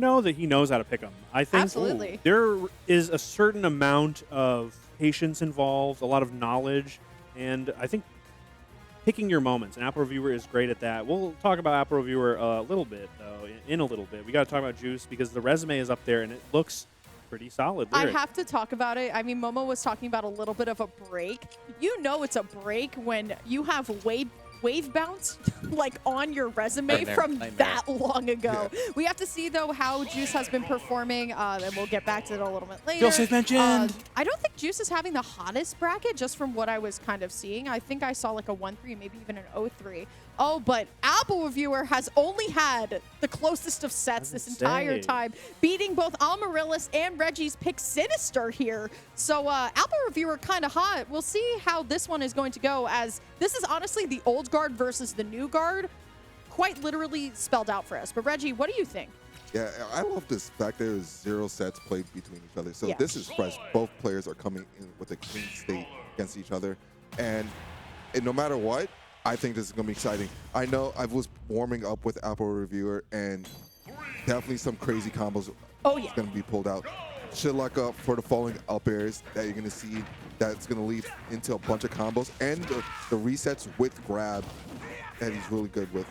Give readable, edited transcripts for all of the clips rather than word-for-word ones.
know that he knows how to pick them. I think Absolutely. there is a certain amount of patience involved, a lot of knowledge, and I think picking your moments. And Apple Reviewer is great at that. We'll talk about Apple Reviewer a little bit, though, in a little bit. We got to talk about Juice because the resume is up there and it looks pretty solid. I have to talk about it. I mean, Momo was talking about a little bit of a break. You know it's a break when you have wave bounce like on your resume from that long ago. Yeah. We have to see though how Juice has been performing, and we'll get back to it a little bit later. Joseph mentioned. I don't think Juice is having the hottest bracket just from what I was kind of seeing. I think I saw like a 1-3, maybe even an 0-3. Oh, but Apple Reviewer has only had the closest of sets this entire time, beating both Amaryllis and Reggie's pick Sinister here. So Apple Reviewer kind of hot. We'll see how this one is going to go, as this is honestly the old guard versus the new guard, quite literally spelled out for us. But Reggie, what do you think? Yeah, I love this fact there's 0 sets played between each other. So this is fresh. Both players are coming in with a clean state against each other. And no matter what, I think this is going to be exciting. I know I was warming up with Apple Reviewer, and definitely some crazy combos going to be pulled out. Should luck up for the following up airs that you're going to see that's going to lead into a bunch of combos, and the resets with grab that he's really good with.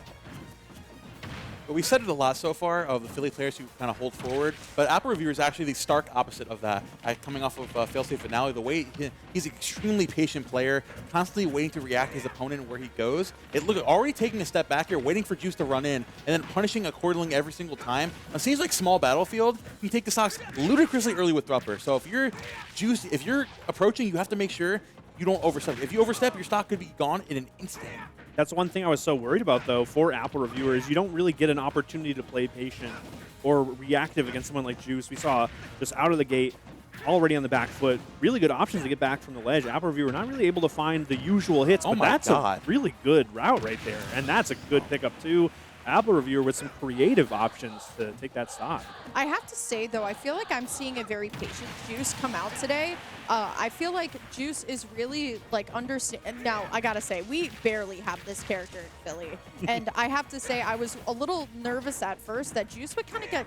But we said it a lot so far of the Philly players who kind of hold forward, but Apple Reviewer is actually the stark opposite of that. Coming off of Failsafe Finale, the way he's an extremely patient player, constantly waiting to react to his opponent and where he goes. Already taking a step back here, waiting for Juice to run in, and then punishing accordingly every single time. It seems like small battlefield, you take the stocks ludicrously early with Thrupper. So if you're Juice, if you're approaching, you have to make sure you don't overstep. If you overstep, your stock could be gone in an instant. That's one thing I was so worried about, though, for Apple Reviewers. You don't really get an opportunity to play patient or reactive against someone like Juice. We saw just out of the gate, already on the back foot, really good options to get back from the ledge. Apple Reviewer not really able to find the usual hits, but that's a really good route right there. And that's a good pickup, too. Apple Reviewer with some creative options to take that stock. I have to say, though, I feel like I'm seeing a very patient Juice come out today. I feel like Juice is really, like, understand. Now, I gotta say, we barely have this character in Philly. And I have to say, I was a little nervous at first that Juice would kind of get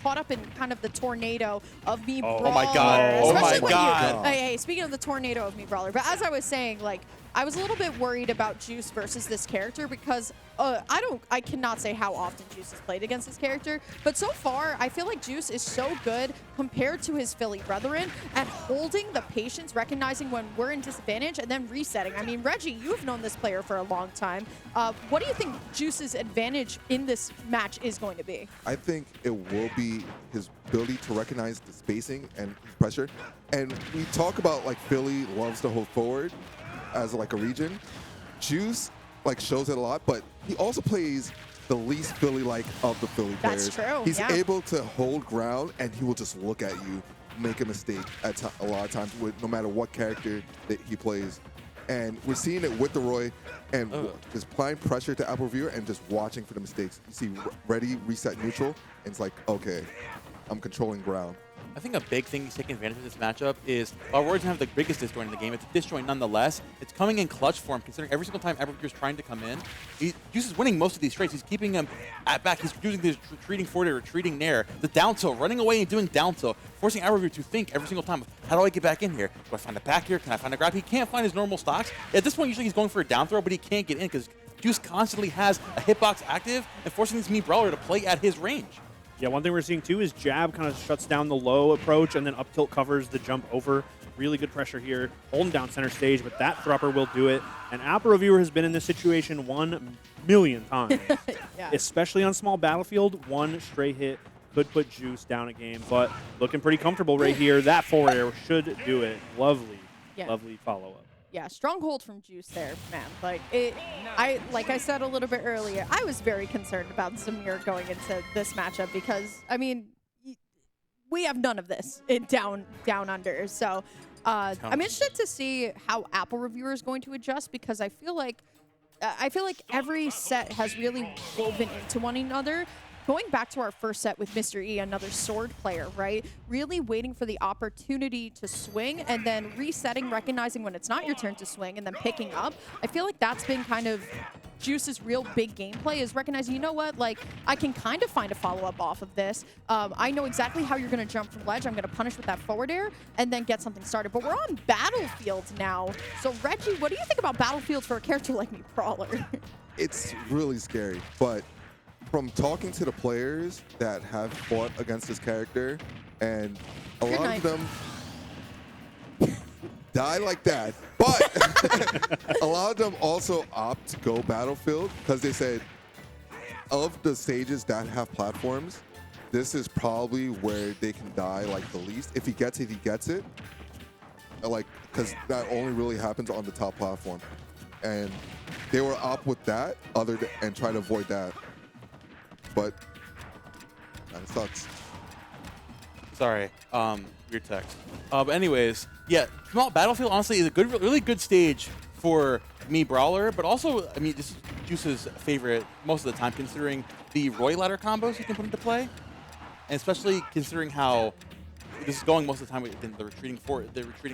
caught up in kind of the tornado of me Brawler. Oh, my God. Oh, my God. Hey, speaking of the tornado of me Brawler, but as I was saying, like, I was a little bit worried about Juice versus this character because I cannot say how often Juice has played against this character, but so far I feel like Juice is so good compared to his Philly brethren at holding the patience, recognizing when we're in disadvantage, and then resetting. I mean, Reggie, you've known this player for a long time. What do you think Juice's advantage in this match is going to be? I think it will be his ability to recognize the spacing and pressure. And we talk about, like, Philly loves to hold forward as like a region. Juice like shows it a lot, but he also plays the least Philly-like of the Philly players. That's true. He's able to hold ground, and he will just look at you, make a mistake at a lot of times, with no matter what character that he plays. And we're seeing it with the Roy, and just applying pressure to Apple Reviewer and just watching for the mistakes. You see ready, reset, neutral, and it's like, okay, I'm controlling ground. I think a big thing he's taking advantage of this matchup is, while Roy doesn't have the biggest disjoint in the game, it's a disjoint nonetheless. It's coming in clutch for him, considering every single time Evergear's trying to come in, Juice is winning most of these trades. He's keeping him at back. He's using his retreating forward, retreating nair, the down tilt, running away and doing down tilt, forcing Evergear to think every single time, how do I get back in here? Do I find a back here? Can I find a grab? He can't find his normal stocks. At this point, usually he's going for a down throw, but he can't get in because Juice constantly has a hitbox active and forcing this Mean Brawler to play at his range. Yeah, one thing we're seeing, too, is jab kind of shuts down the low approach, and then up tilt covers the jump over. Really good pressure here, holding down center stage, but that Thrupper will do it. And Apple Reviewer has been in this situation 1,000,000 times, especially on small battlefield. One stray hit could put Juice down a game, but looking pretty comfortable right here. That forward air should do it. Lovely, lovely follow-up. Yeah, stronghold from Juice there, man. Like I said a little bit earlier, I was very concerned about Zamir going into this matchup because, I mean, we have none of this in down under. So I'm interested to see how Apple Reviewer is going to adjust because I feel like every set has really woven into one another. Going back to our first set with Mr. E, another sword player, right? Really waiting for the opportunity to swing and then resetting, recognizing when it's not your turn to swing and then picking up. I feel like that's been kind of Juice's real big gameplay is recognizing, you know what, like, I can kind of find a follow-up off of this. I know exactly how you're going to jump from ledge. I'm going to punish with that forward air and then get something started. But we're on Battlefield now. So, Reggie, what do you think about Battlefield for a character like me, Brawler? It's really scary, but from talking to the players that have fought against this character, and a lot of them die like that, but a lot of them also opt to go Battlefield because they said of the stages that have platforms, this is probably where they can die like the least. If he gets it, he gets it. Like, because that only really happens on the top platform. And they were opt with that and try to avoid that. But that sucks. Sorry, weird text. But anyways, yeah, come on, Battlefield honestly is a really good stage for me, Brawler, but also, I mean, this is Juice's favorite most of the time, considering the Roy ladder combos he can put into play, and especially considering how this is going most of the time with the retreating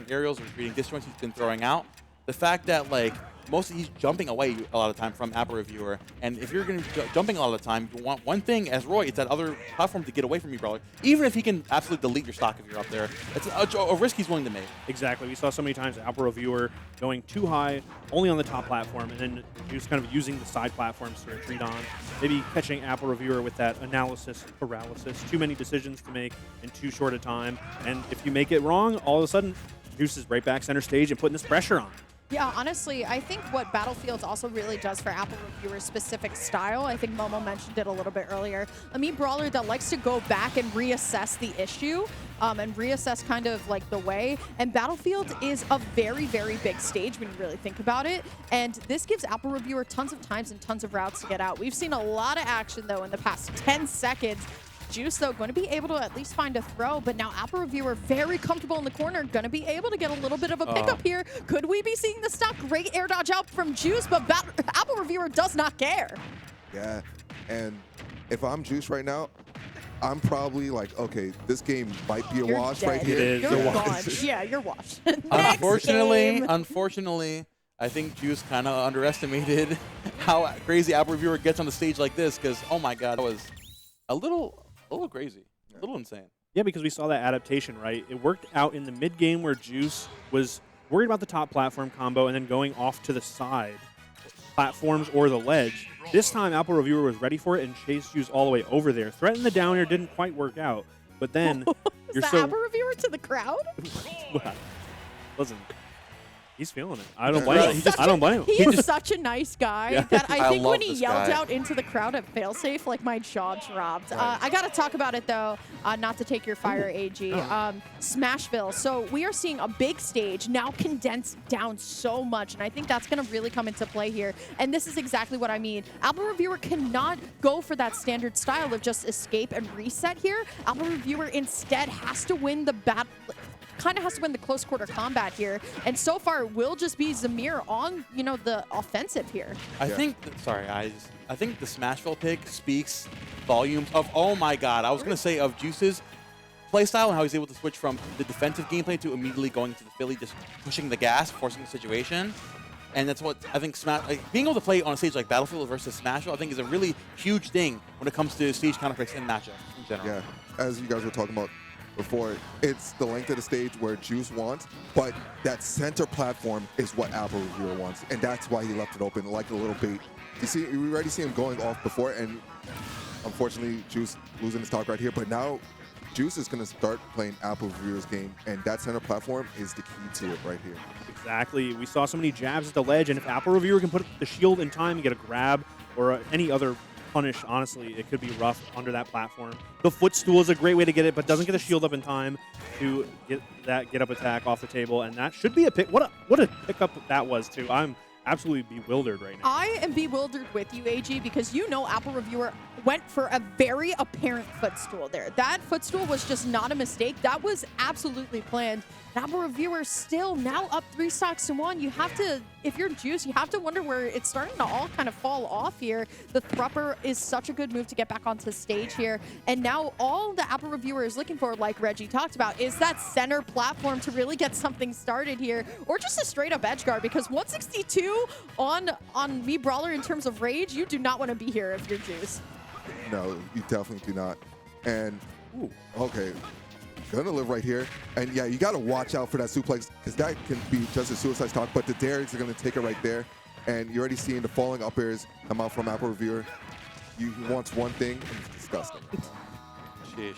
aerials, retreating disjoints he's been throwing out. The fact that, like, he's jumping away a lot of the time from Apple Reviewer, and if you're going to be jumping a lot of the time, you want one thing as Roy, it's that other platform to get away from you, Brawler. Even if he can absolutely delete your stock if you're up there, it's a risk he's willing to make. Exactly. We saw so many times Apple Reviewer going too high, only on the top platform, and then just kind of using the side platforms to retreat on. Maybe catching Apple Reviewer with that analysis paralysis. Too many decisions to make in too short a time, and if you make it wrong, all of a sudden, Juice is right back center stage and putting this pressure on. Yeah, honestly, I think what Battlefield also really does for Apple Reviewer's specific style, I think Momo mentioned it a little bit earlier, a me Brawler that likes to go back and reassess the issue and reassess kind of like the way. And Battlefield is a very, very big stage when you really think about it. And this gives Apple Reviewer tons of times and tons of routes to get out. We've seen a lot of action, though, in the past 10 seconds. Juice, though, going to be able to at least find a throw, but now Apple Reviewer very comfortable in the corner, going to be able to get a little bit of a pickup here. Could we be seeing the stock? Great air dodge out from Juice, but Apple Reviewer does not care. Yeah, and if I'm Juice right now, I'm probably like, okay, this game might be a wash right here. It is. You're washed. Yeah, you're washed. Unfortunately, I think Juice kind of underestimated how crazy Apple Reviewer gets on the stage like this, because, oh my God, that was a little crazy, a little insane. Yeah, because we saw that adaptation, right? It worked out in the mid game where Juice was worried about the top platform combo and then going off to the side platforms or the ledge. This time, Apple Reviewer was ready for it and chased Juice all the way over there. Threatened the down air, didn't quite work out. But then you're the so Apple Reviewer to the crowd? Listen, he's feeling it. I don't blame him. I don't blame him. He is such a nice guy that I think love when he this yelled guy. out into the crowd at Failsafe, like my jaw dropped. I got to talk about it, though, not to take your fire, AG. Smashville. So we are seeing a big stage now condensed down so much, and I think that's going to really come into play here. And this is exactly what I mean. Apple Reviewer cannot go for that standard style of just escape and reset here. Apple Reviewer instead has to win the battle. Kind of has to win the close quarter combat here, and so far it will just be Zamir on, you know, the offensive here. I think the Smashville pick speaks volumes of, oh my God, I was going to say of Juice's playstyle and how he's able to switch from the defensive gameplay to immediately going to the Philly, just pushing the gas, forcing the situation. And that's what I think being able to play on a stage like Battlefield versus Smashville, I think is a really huge thing when it comes to stage counterpicks and matchups in general. Yeah, as you guys were talking about before, it's the length of the stage where Juice wants, but that center platform is what Apple Reviewer wants, and that's why he left it open like a little bait. We already see him going off before, and unfortunately, Juice losing his stock right here, but now Juice is going to start playing Apple Reviewer's game, and that center platform is the key to it right here. Exactly. We saw so many jabs at the ledge, and if Apple Reviewer can put the shield in time and get a grab or any other punish, honestly, it could be rough under that platform. The footstool is a great way to get it, but doesn't get a shield up in time to get that get up attack off the table, and that should be a pick. What a pickup that was too. I'm absolutely bewildered right now. I am bewildered with you, AG, because you know Apple Reviewer went for a very apparent footstool there. That footstool was just not a mistake. That was absolutely planned. Apple Reviewer still now up 3 stocks to 1. You have to, if you're Juice, you have to wonder where it's starting to all kind of fall off here. The Thrupper is such a good move to get back onto stage here. And now all the Apple reviewer is looking for, like Reggie talked about, is that center platform to really get something started here, or just a straight up edge guard, because 162 on me Brawler in terms of rage, you do not want to be here if you're Juice. No, you definitely do not. And, ooh, okay. Gonna live right here. And yeah, you gotta watch out for that suplex, because that can be just a suicide stock, but the dares are gonna take it right there. And you're already seeing the falling up airs come out from Apple Reviewer. He wants one thing, and it's disgusting. Sheesh.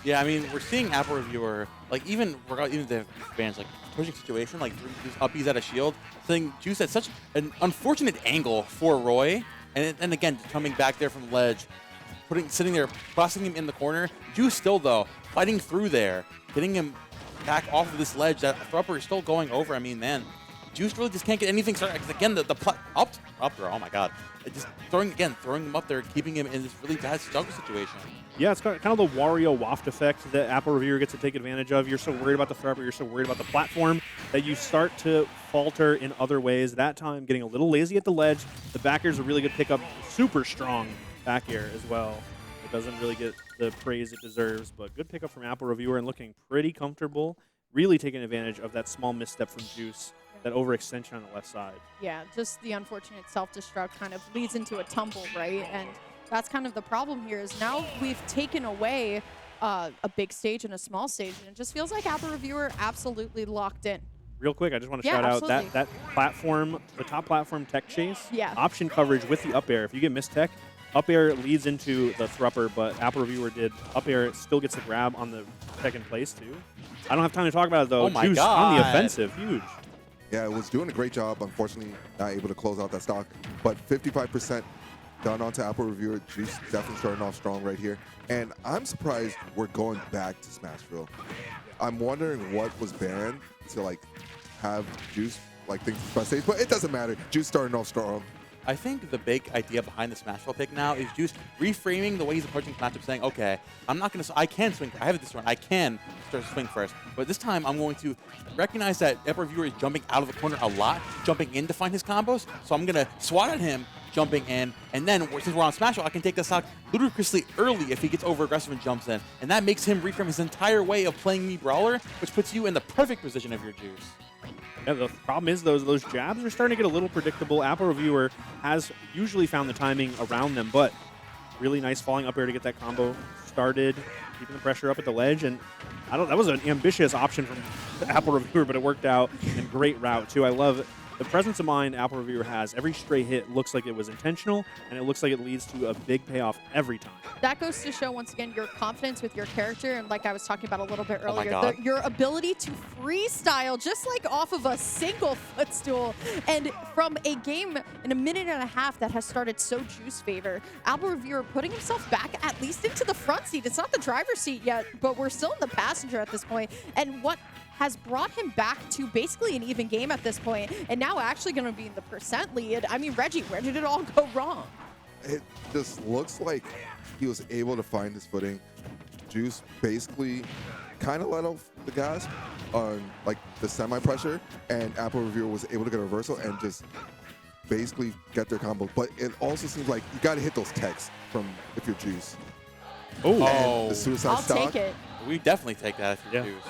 Yeah, I mean, we're seeing Apple Reviewer, like, even the fans, like, pushing situation, like, these uppies at a shield, saying Juice at such an unfortunate angle for Roy, and again, coming back there from the ledge, sitting there, crossing him in the corner. Juice still, though, fighting through there, getting him back off of this ledge. That Thrupper is still going over. I mean, man, Juice really just can't get anything started. Because again, the up throw, oh my god. Just throwing him up there, keeping him in this really bad juggle situation. Yeah, it's kind of the Wario waft effect that Apple Reviewer gets to take advantage of. You're so worried about the Thrupper, you're so worried about the platform that you start to falter in other ways. That time, getting a little lazy at the ledge. The back air is a really good pickup. Super strong back air as well. It doesn't really get the praise it deserves, but good pickup from Apple Reviewer and looking pretty comfortable. Really taking advantage of that small misstep from Juice, that overextension on the left side. Yeah, just the unfortunate self-destruct kind of leads into a tumble, right? And that's kind of the problem here is now we've taken away a big stage and a small stage, and it just feels like Apple Reviewer absolutely locked in. Real quick, I just want to shout out that platform, the top platform tech chase, option coverage with the up air. If you get missed tech, up air leads into the Thrupper, but Apple Reviewer did up air, still gets the grab on the tech in place too. I don't have time to talk about it though. Oh my Juice God. on the offensive, huge. Yeah, it was doing a great job. Unfortunately, not able to close out that stock. But 55% done onto Apple Reviewer. Juice definitely starting off strong right here. And I'm surprised we're going back to Smashville. I'm wondering what was banned to like have Juice like think it's best stage, but it doesn't matter. Juice starting off strong. I think the big idea behind the Smashville pick now is Juice reframing the way he's approaching the matchup, saying, okay, I'm not going to, I can swing, I have it this one, I can start to swing first, but this time I'm going to recognize that Apple Reviewer is jumping out of the corner a lot, jumping in to find his combos, so I'm going to swat at him, jumping in, and then since we're on Smashville, I can take the stock ludicrously early if he gets over aggressive and jumps in, and that makes him reframe his entire way of playing me Brawler, which puts you in the perfect position of your Juice. Yeah, the problem is those jabs are starting to get a little predictable. Apple Reviewer has usually found the timing around them, but really nice falling up air to get that combo started, keeping the pressure up at the ledge. And that was an ambitious option from Apple Reviewer, but it worked out, and great route too. I love the presence of mind Apple Reviewer has. Every stray hit looks like it was intentional, and it looks like it leads to a big payoff every time. That goes to show, once again, your confidence with your character, and like I was talking about a little bit earlier, your ability to freestyle just like off of a single footstool. And from a game in a minute and a half that has started so Juice favor, Apple Reviewer putting himself back at least into the front seat. It's not the driver's seat yet, but we're still in the passenger at this point. And what has brought him back to basically an even game at this point, and now actually going to be in the percent lead. I mean, Reggie, where did it all go wrong? It just looks like he was able to find his footing. Juice basically kind of let off the gas on like the semi-pressure, and Apple Reviewer was able to get a reversal and just basically get their combo. But it also seems like you got to hit those techs from if you're Juice. Oh, the suicide I'll stock. take it. We definitely take that if you're Juice.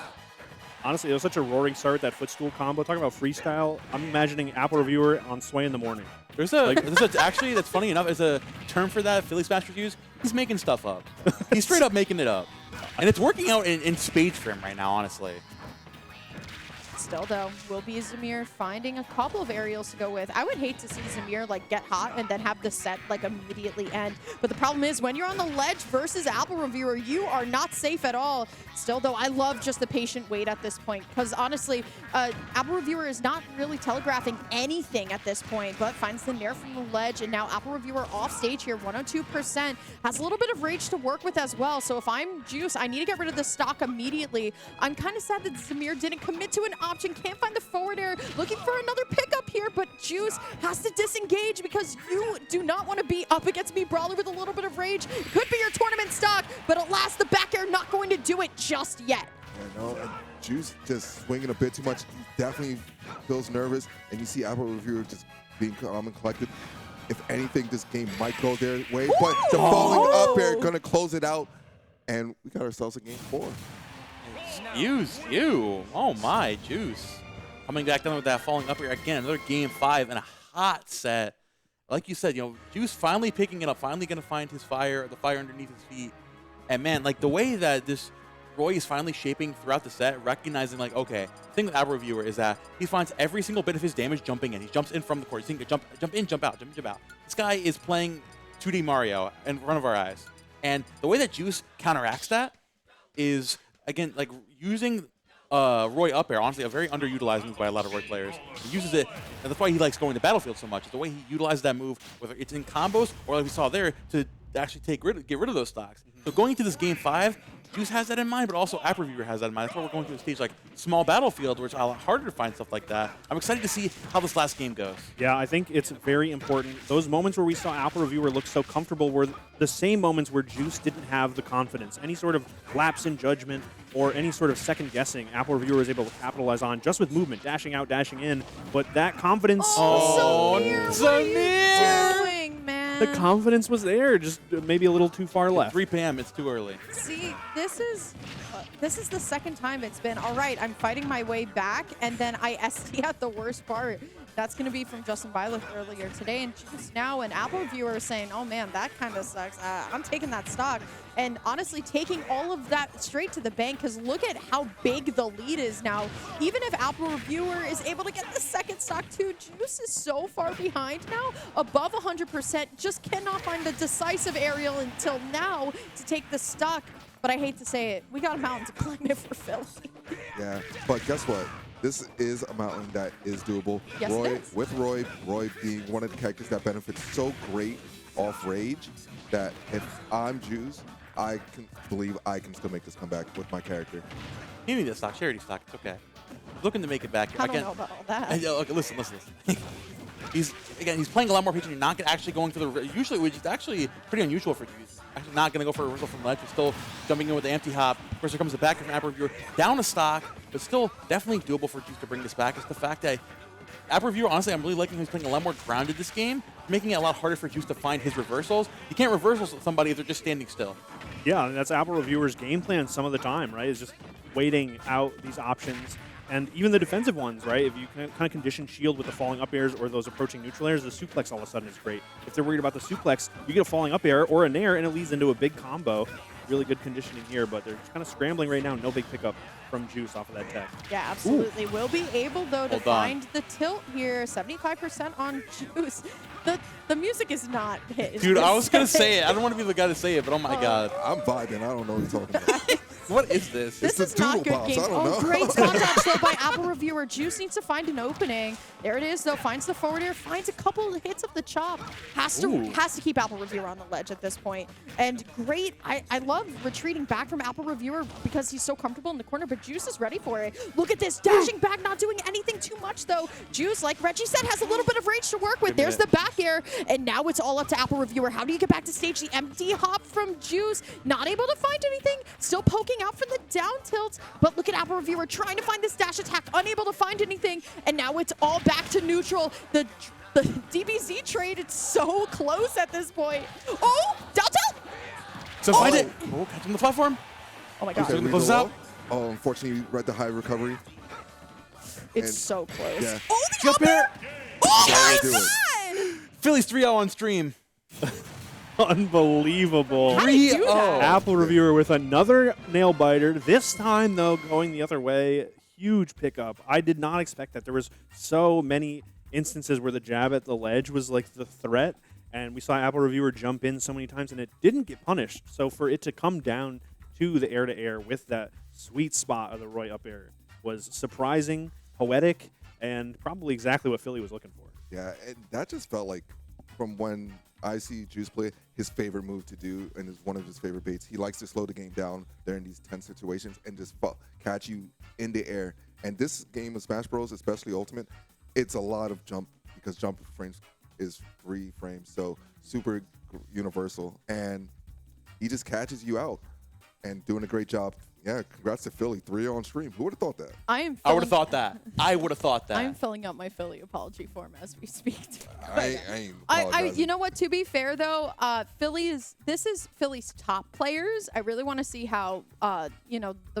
Honestly, it was such a roaring start, that footstool combo. Talking about freestyle, I'm imagining Apple Reviewer on Sway in the morning. Actually, that's funny enough, as a term for that Philly Smash reviews, he's making stuff up. He's straight up making it up. And it's working out in spades for him right now, honestly. Still, though, will be Zamir finding a couple of aerials to go with. I would hate to see Zamir like get hot and then have the set like immediately end. But the problem is when you're on the ledge versus Apple Reviewer, you are not safe at all. Still, though, I love just the patient wait at this point, because honestly, Apple Reviewer is not really telegraphing anything at this point, but finds the nair from the ledge, and now Apple Reviewer off stage here, 102%, has a little bit of rage to work with as well. So if I'm Juice, I need to get rid of the stock immediately. I'm kind of sad that Zamir didn't commit to an option, can't find the forward air, looking for another pickup here, but Juice has to disengage because you do not want to be up against me Brawler with a little bit of rage. Could be your tournament stock, but alas, the back air not going to do it just yet. Yeah, no, and Juice just swinging a bit too much. He definitely feels nervous, and you see Apple Reviewer just being calm and collected. If anything, this game might go their way, but the falling up air gonna close it out, and we got ourselves a game 4. Excuse you. Oh my, Juice. Coming back down with that falling up air again, another game 5 and a hot set. Like you said, Juice finally picking it up, finally gonna find his fire, the fire underneath his feet. And man, like the way that this Roy is finally shaping throughout the set, recognizing like, okay, the thing with Apple Reviewer is that he finds every single bit of his damage jumping in. He jumps in from the court. He's thinking, jump in, jump out, jump out. This guy is playing 2D Mario in front of our eyes. And the way that Juice counteracts that is, again, like using Roy up air, honestly, a very underutilized move by a lot of Roy players. He uses it, and that's why he likes going to Battlefield so much. It's the way he utilizes that move, whether it's in combos or like we saw there, to actually get rid of those stocks. So going into this game 5, Juice has that in mind, but also App Reviewer has that in mind. That's why we're going to a stage like small Battlefield, where it's a lot harder to find stuff like that. I'm excited to see how this last game goes. Yeah, I think it's very important. Those moments where we saw Apple Reviewer look so comfortable were the same moments where Juice didn't have the confidence. Any sort of lapse in judgment or any sort of second guessing, Apple Reviewer was able to capitalize on just with movement, dashing out, dashing in. But that confidence... Samir, what are you doing, man? The confidence was there, just maybe a little too far left. 3 p.m., it's too early. See, this is the second time it's been, all right, I'm fighting my way back, and then I SD at the worst part. That's going to be from Justin Byliff earlier today. And just now an Apple Reviewer is saying, oh, man, that kind of sucks. I'm taking that stock. And honestly, taking all of that straight to the bank, because look at how big the lead is now. Even if Apple Reviewer is able to get the second stock too, Juice is so far behind now, above 100%, just cannot find the decisive aerial until now to take the stock. But I hate to say it, we got a mountain to climb if we're Philly. Yeah, but guess what? This is a mountain that is doable. Yes, Roy, it is. with Roy being one of the characters that benefits so great off rage, that if I'm Juice, I can believe I can still make this comeback with my character. You need a stock, charity stock. It's okay. Looking to make it back. I don't know about all that. Okay, listen. He's playing a lot more patient. You're not actually going for the usually, which is actually pretty unusual for Juice. Actually, not going to go for a reversal from ledge. He's still jumping in with the empty hop. Of course, here comes the back from App Reviewer, down a stock, but still definitely doable for Juice to bring this back. It's the fact that App Reviewer, honestly, I'm really liking he's playing a lot more grounded this game, making it a lot harder for Juice to find his reversals. You can't reversal somebody if they're just standing still. Yeah, and that's Apple Reviewer's game plan some of the time, right? Is just waiting out these options. And even the defensive ones, right? If you kind of condition shield with the falling up airs or those approaching neutral airs, the suplex all of a sudden is great. If they're worried about the suplex, you get a falling up air or a nair, and it leads into a big combo. Really good conditioning here, but they're just kind of scrambling right now. No big pickup from Juice off of that tech. Yeah, absolutely. We'll be able, though, to Hold on. find the tilt here. 75% on Juice. The music is not hit. Dude, I was going to say it. I don't want to be the guy to say it, but oh my God. I'm vibing. I don't know what you're talking about. What is this? This It's is the not doodle good pops. games. I don't know. Great spot dodge though by Apple Reviewer. Juice needs to find an opening. There it is though. Finds the forward air. Finds a couple of hits of the chop. Has to keep Apple Reviewer on the ledge at this point. And great. I love retreating back from Apple Reviewer because he's so comfortable in the corner. But Juice is ready for it. Look at this dashing back, not doing anything too much though. Juice, like Reggie said, has a little bit of rage to work with. There's the back air, and now it's all up to Apple Reviewer. How do you get back to stage? The empty hop from Juice. Not able to find anything. Still poking out for the down tilt, but look at Apple Reviewer trying to find this dash attack, unable to find anything, and now it's all back to neutral. The DBZ trade, it's so close at this point. Oh, down tilt! So find it. Oh, catch him on the platform. Oh my god. Okay, Close out. Oh, unfortunately, we read the high recovery. It's and- so close. Yeah. Oh, the Jump up air! air. Oh Yeah, do my it. god! Philly's 3-0 on stream. Unbelievable. How do you do 3-0. that? Apple Reviewer with another nail biter. This time, though, going the other way. Huge pickup. I did not expect that. There was so many instances where the jab at the ledge was like the threat, and we saw Apple Reviewer jump in so many times, and it didn't get punished. So for it to come down to the air-to-air with that sweet spot of the Roy up air was surprising, poetic, and probably exactly what Philly was looking for. Yeah, and that just felt like from when I see Juice play, his favorite move to do, and is one of his favorite baits. He likes to slow the game down there in these tense situations and just catch you in the air. And this game of Smash Bros, especially Ultimate, it's a lot of jump because jump frames is 3 frames, so super universal. And he just catches you out and doing a great job, Yeah, congrats to Philly. 3-0 on stream. Who would have thought that? I would have thought that. I would have thought that. I'm filling out my Philly apology form as we speak. I ain't apologizing. You know what? To be fair, though, this is Philly's top players. I really want to see how, the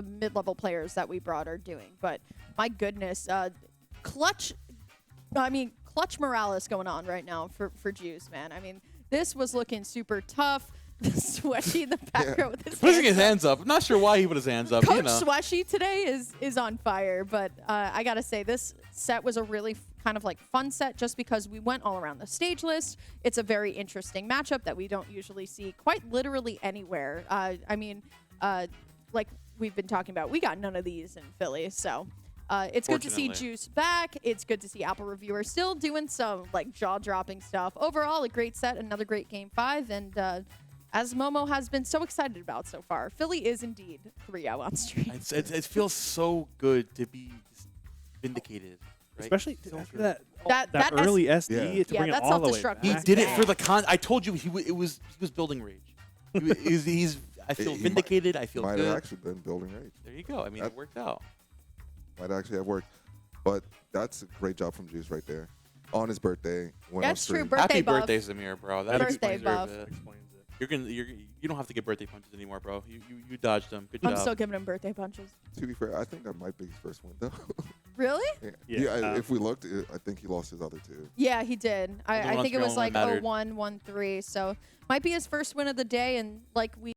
mid-level players that we brought are doing. But my goodness, clutch Morales going on right now for Juice, man. I mean, this was looking super tough. Sweaty in the back row with his putting his hands up. I'm not sure why he put his hands up. Coach Sweaty today is on fire, but I gotta say this set was a really kind of like fun set just because we went all around the stage list. It's a very interesting matchup that we don't usually see quite literally anywhere. Like we've been talking about, we got none of these in Philly, so. It's good to see Juice back. It's good to see Apple Reviewer still doing some like jaw-dropping stuff. Overall, a great set, another great Game 5, and as Momo has been so excited about so far, Philly is indeed 3-0 on stream. It feels so good to be vindicated. Right? Especially so after that early SD to bring it all the way back. He did it for the I told you he was building rage. I feel vindicated. I feel good. Might have actually been building rage. There you go. I mean, it worked out. Might actually have worked. But that's a great job from Juice right there. On his birthday. That's true. Birthday Happy buff. birthday, Zamir, bro. That birthday buff. Explains it. You don't have to get birthday punches anymore, bro. You dodged them. Good job. I'm still giving him birthday punches. To be fair, I think that might be his first win, though. Really? Yeah. If we looked, I think he lost his other two. Yeah, he did. I think it was like 0-1, 1-3. So might be his first win of the day, and like we